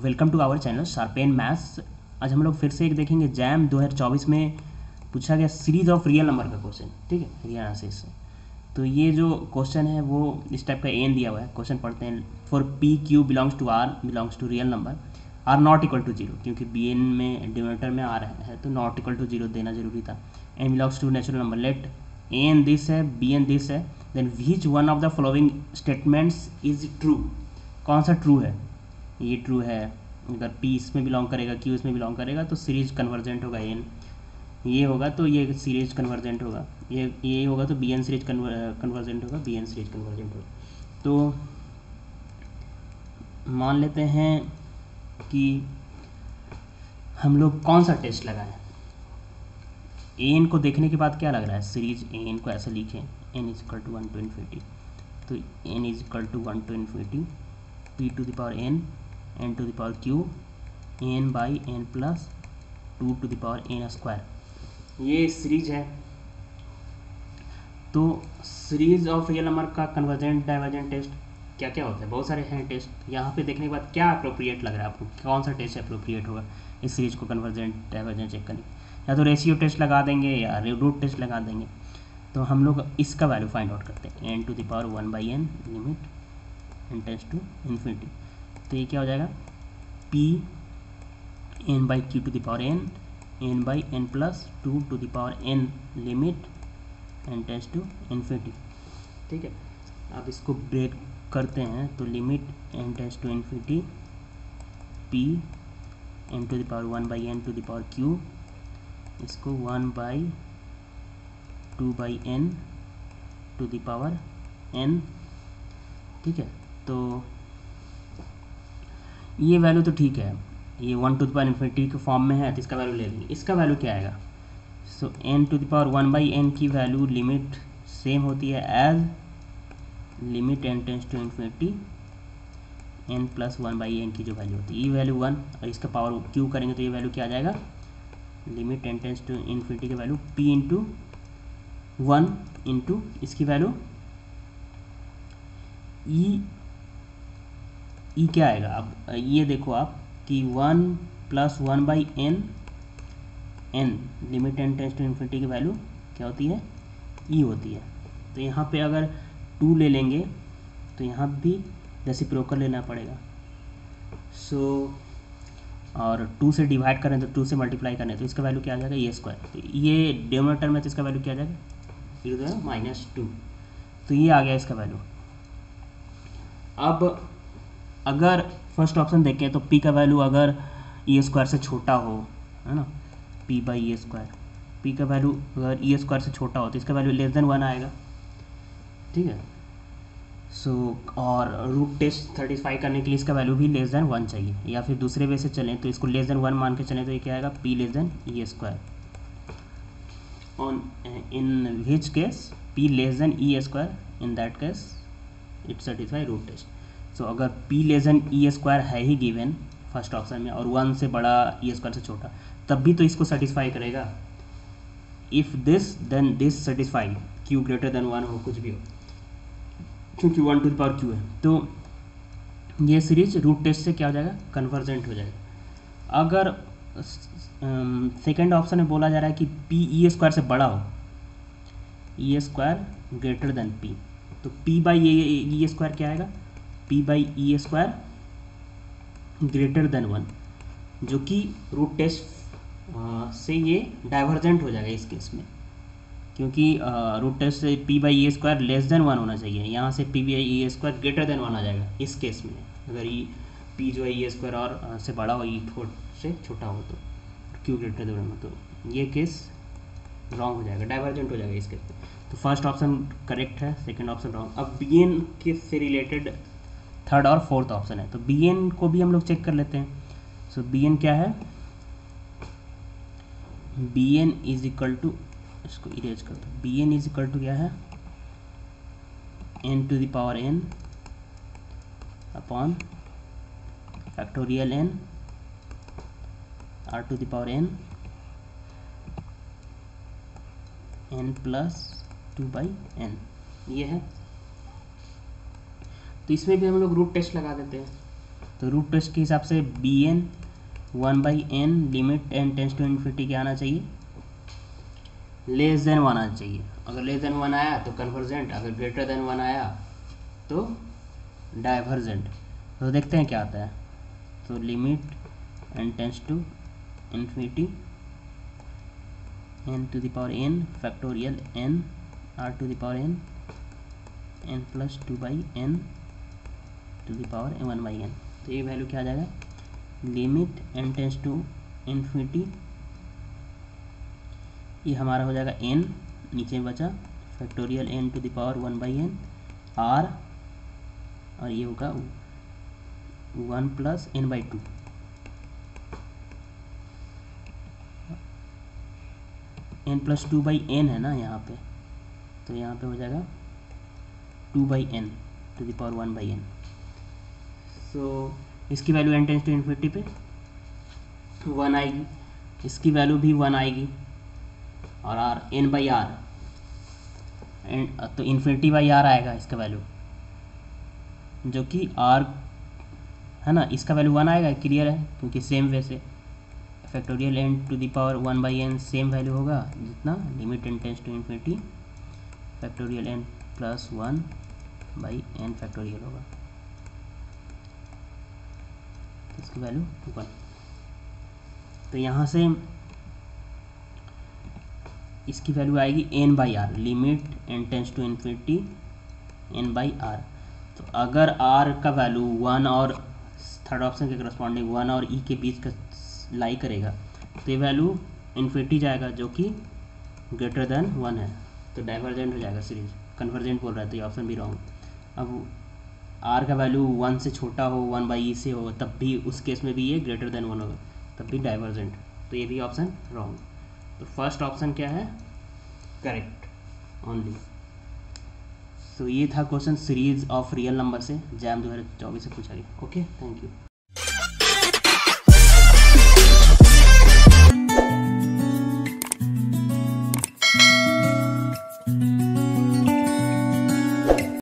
Welcome to our channel sharpen maths. आज हम लोग फिर से एक देखेंगे जैम 2024 में पूछा गया सीरीज ऑफ रियल नंबर का क्वेश्चन। ठीक है, रियल आंसर से। तो ये जो क्वेश्चन है वो इस टाइप का एन दिया हुआ है। क्वेश्चन पढ़ते हैं। For P Q belongs to R belongs to real number R not equal to zero, क्योंकि बी एन में डिनोमिनेटर में आ रहा है तो नॉट इक्वल टू जीरो देना जरूरी था। N belongs to natural number, let A N this है, बी एन दिस है, then which one of the following statements is true. कौन सा ट्रू है? ये ट्रू है। अगर पी इसमें बिलोंग करेगा, क्यू इसमें बिलोंग करेगा तो सीरीज कन्वर्जेंट होगा एन। ये होगा तो ये सीरीज कन्वर्जेंट होगा, ये होगा तो बी एन सीरीज कन्वर्जेंट होगा, बी एन सीरीज कन्वर्जेंट होगा। तो मान लेते हैं कि हम लोग कौन सा टेस्ट लगाएं। एन को देखने के बाद क्या लग रहा है, सीरीज एन को ऐसे लिखें, N is equal to 1 to infinity, तो N is equal to 1 to infinity P to the power N N to the power Q N by N plus 2 to the power N square. ये series है। तो series of real number का convergent divergent test क्या क्या होता है, बहुत सारे हैं टेस्ट। यहाँ पे देखने के बाद क्या अप्रोप्रिएट लग रहा है आपको, कौन सा टेस्ट अप्रोप्रिएट होगा इस सीरीज को कन्वर्जेंट डाइवर्जेंट चेक करने। या तो रेशियो टेस्ट लगा देंगे या रूट टेस्ट लगा देंगे। तो हम लोग इसका वैल्यू फाइंड आउट करते हैं, N to the power 1 by n limit N tends to infinity. तो ये क्या हो जाएगा, P N by Q to the power N by N plus 2 to the power N limit N tends to infinity. ठीक है, अब इसको break करते हैं तो limit N tends to infinity P N to the power 1 by n to the power Q, इसको 1 by 2 by n to the power n। ठीक है, तो ये वैल्यू तो ठीक है, ये 1 to the पावर इन्फिनिटी के फॉर्म में है तो इसका वैल्यू ले लेंगे। इसका वैल्यू क्या आएगा, so n to the power 1 by n की वैल्यू लिमिट सेम होती है as limit n tends to infinity n plus 1 by n की जो वैल्यू होती है, ये वैल्यू 1, और इसका पावर क्यू करेंगे तो ये वैल्यू क्या आ जाएगा, limit n tends to infinity की वैल्यू p इंटू 1 इंटू इसकी वैल्यू ई क्या आएगा। अब ये देखो आप कि 1 plus 1 by N limit N tends to infinity की वैल्यू क्या होती है, ई होती है। तो यहाँ पे अगर 2 ले लेंगे तो यहाँ भी रेसिप्रोकल लेना पड़ेगा। और 2 से डिवाइड करें तो 2 से मल्टीप्लाई करें तो इसका वैल्यू क्या आ जाएगा, ए स्क्वायर। तो ये डिनोमिनेटर में तो इसका वैल्यू क्या आ जाएगा, -2। तो ये आ गया इसका वैल्यू। अब अगर फर्स्ट ऑप्शन देखें तो p का वैल्यू अगर ई स्क्वायर से छोटा हो, है ना, p by A square, p का वैल्यू अगर ई स्क्वायर से छोटा हो तो इसका वैल्यू लेस देन 1 आएगा। ठीक है, और रूट टेस्ट सेटिस्फाई करने के लिए इसका वैल्यू भी लेस देन 1 चाहिए। या फिर दूसरे वे से चलें तो इसको लेस देन 1 मान के चलें तो ये क्या आएगा, p less than E square. On in which case p less than E square, in that case it satisfy root test. So अगर p less than E square है ही गिवन फर्स्ट ऑप्शन में और 1 से बड़ा ई स्क्वायर से छोटा, तब भी तो इसको सेटिस्फाई करेगा। If this then this satisfy, q greater than 1 हो, कुछ भी हो, क्योंकि 1 to the पावर q है। तो ये सीरीज रूट टेस्ट से क्या हो जाएगा, कन्वर्जेंट हो जाएगा। अगर सेकेंड ऑप्शन में बोला जा रहा है कि p ई स्क्वायर से बड़ा हो, E square greater than p, तो p बाई ई स्क्वायर क्या आएगा, p by E square greater than 1, जो कि रूट टेस्ट से ये डाइवर्जेंट हो जाएगा इस केस में, क्योंकि रूट टेस्ट से p by E square less than 1 होना चाहिए। यहाँ से p by E square greater than 1 आ जाएगा इस केस में। अगर ये p जो है ई स्क्वायर और से बड़ा हो, ई से छोटा हो तो q ग्रेटर देन 1 हो, तो ये केस रॉन्ग हो जाएगा, डाइवर्जेंट हो जाएगा इस केस में। तो फर्स्ट ऑप्शन करेक्ट है, सेकेंड ऑप्शन रॉन्ग। अब बी एन के से रिलेटेड थर्ड और फोर्थ ऑप्शन है, तो बी एन को भी हम लोग चेक कर लेते हैं। सो बी एन क्या है, B N is equal to, इसको इरेज कर दो, B N is equal to क्या है, N to the power N upon factorial N R to the power N N plus 2 by n, ये है। तो इसमें भी हम लोग रूट टेस्ट लगा देते हैं। तो रूट टेस्ट के हिसाब से B N 1/n limit n tends to infinity क्या आना चाहिए, लेस देन 1 आना चाहिए। अगर लेस देन 1 आया तो कन्वर्जेंट, अगर ग्रेटर देन 1 आया तो डाइवर्जेंट। तो देखते हैं क्या आता है। तो limit n tends to infinity n to the power n factorial n r to the power n plus 2/n to the power 1/n। तो ये वैल्यू क्या आ जाएगा, limit n tends to infinity, ये हमारा हो जाएगा n, नीचे में बचा factorial n to the power 1/n r, और ये होगा 1 plus n/2। n plus 2/n है ना यहाँ पे, तो यहाँ पे हो जाएगा 2/n to the power 1/n। So इसकी value n tends to infinity पे 1 आएगी, इसकी वैल्यू भी 1 आएगी, और r n/r तो इन्फिनिटी बाई r आएगा इसका वैल्यू, जो कि r है ना, इसका वैल्यू 1 आएगा, क्लियर है, क्योंकि सेम वे से factorial n to the power 1/n same value होगा जितना limit n tends to infinity factorial n plus 1/n factorial होगा, तो इसकी वैल्यू 1। तो यहाँ से इसकी वैल्यू आएगी n/r, limit n tends to infinity n/r। तो अगर r का वैल्यू 1 और थर्ड ऑप्शन के करस्पॉन्डिंग 1 और e के बीच का लाई करेगा, तो ये वैल्यू इन्फिनिटी जाएगा, जो कि ग्रेटर देन 1 है, तो डाइवर्जेंट हो जाएगा सीरीज। कन्वर्जेंट बोल रहा है तो ये ऑप्शन भी रॉन्ग। अब r का वैल्यू 1 से छोटा हो, 1/e से हो, तब भी उस केस में भी ये ग्रेटर देन 1 होगा, तब भी डाइवर्जेंट, तो ये भी ऑप्शन रॉन्ग। तो फर्स्ट ऑप्शन क्या है, करेक्ट ओनली। सो ये था question series of real number से, जैम 2024 से पूछा गया। Okay, thank you.